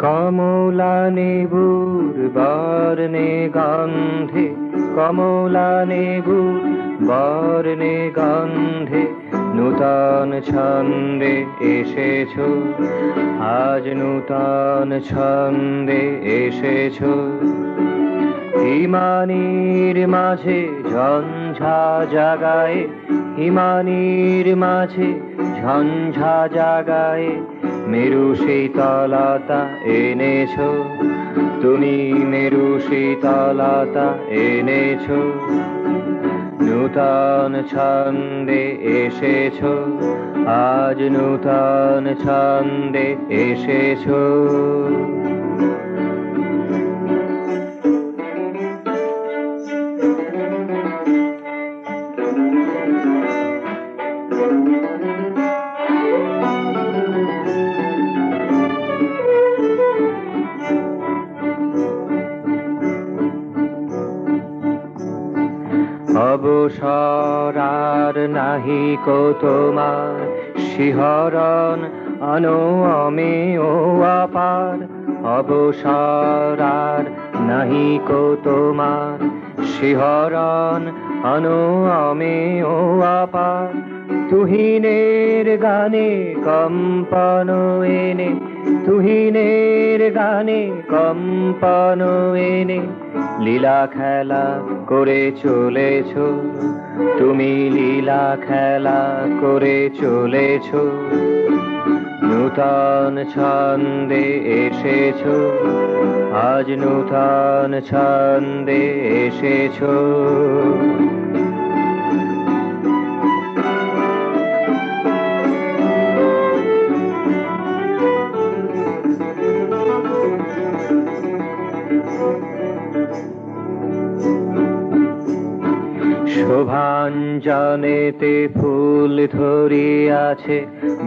কমলা নেবুর বর্ণে গন্ধে, কমলা নেবুর বর্ণে গন্ধে নূতন ছন্দে এসেছো, আজ নূতন ছন্দে এসেছো। হিমানির মাঝে ঝঞ্ঝা জাগায়, হিমানির মাঝে ঝঞ্ঝা জাগায় মেরু শীতলতা এনেছো, তুমি মেরু শীতলতা এনেছো। নূতন ছন্দে এসেছো, আজ নূতন ছন্দে এসেছো। অবসর আর নাহি কো তোমার, শিহরণ অনমে ও আপার। অবসর আর নাহি কো তোমার, শিহরণ অনমে ও আপার। তুহিনের গানে কম্পন এনে, তুহিনের গানে কম্পন এনে লীলা খেলা করে চলেছো, তুমি লীলা খেলা করে চলেছো। নূতন ছন্দে এসেছো, আজ নূতন ছন্দে এসেছো। শোভাঞ্জনেতে ফুল ধরিয়াছে,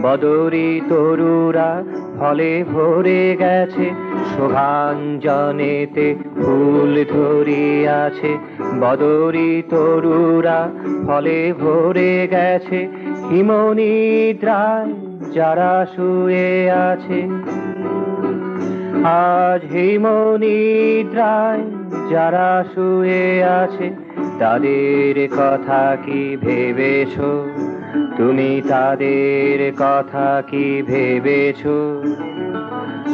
বদরি তরুরা ফলে ভরে গেছে। শোভাঞ্জনেতে ফুল ধরিয়াছে, বদরি তরুরা ফলে ভরে গেছে। হিমনিদ্রায় যারা শুয়ে আছে, আজ হিমনিদ্রায় যারা শুয়ে আছে, তাদের কথা কি ভেবেছো, তুমি তাদের কথা কি ভেবেছো।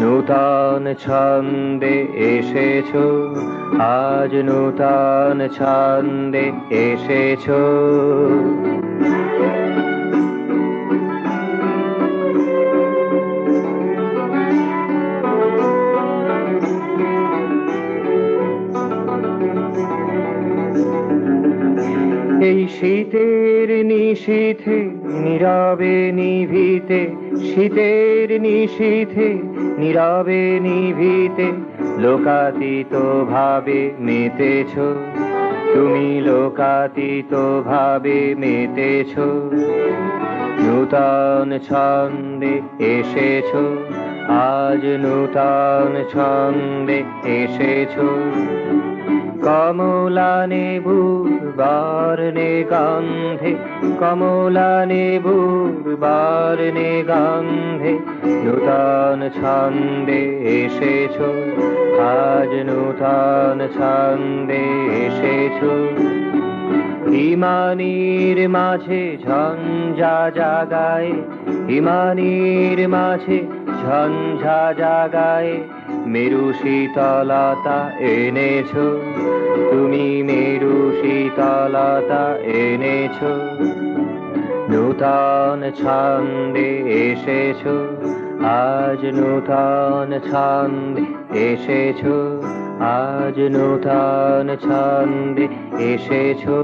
নূতন ছন্দে এসেছো, আজ নূতন ছন্দে এসেছো। এই শীতের নিশীথে নীরবে নিভিতে, শীতের নিশীথে নীরবে নিভিতে লোকাতীত ভাবে মেতেছো, তুমি লোকাতীত ভাবে মেতেছো। নূতন ছন্দে এসেছো, আজ নূতন ছন্দে এসেছো। কমলা নেবুর বর্ণে গন্ধে, কমলা নেবুর বর্ণে গন্ধে নূতন ছন্দে এসেছো, আজ নূতন ছন্দে এসেছো। হিমানির মাঝে ঝঞ্ঝা জাগায়, হিমানির মাঝে ঝঞ্ঝা জাগায় মেরু শীতলতা এনেছো, তুমি মেরু শীতলতা এনেছো। নূতন ছন্দে এসেছো, আজ নূতন ছন্দে এসেছো, আজ নূতন ছন্দে এসেছো।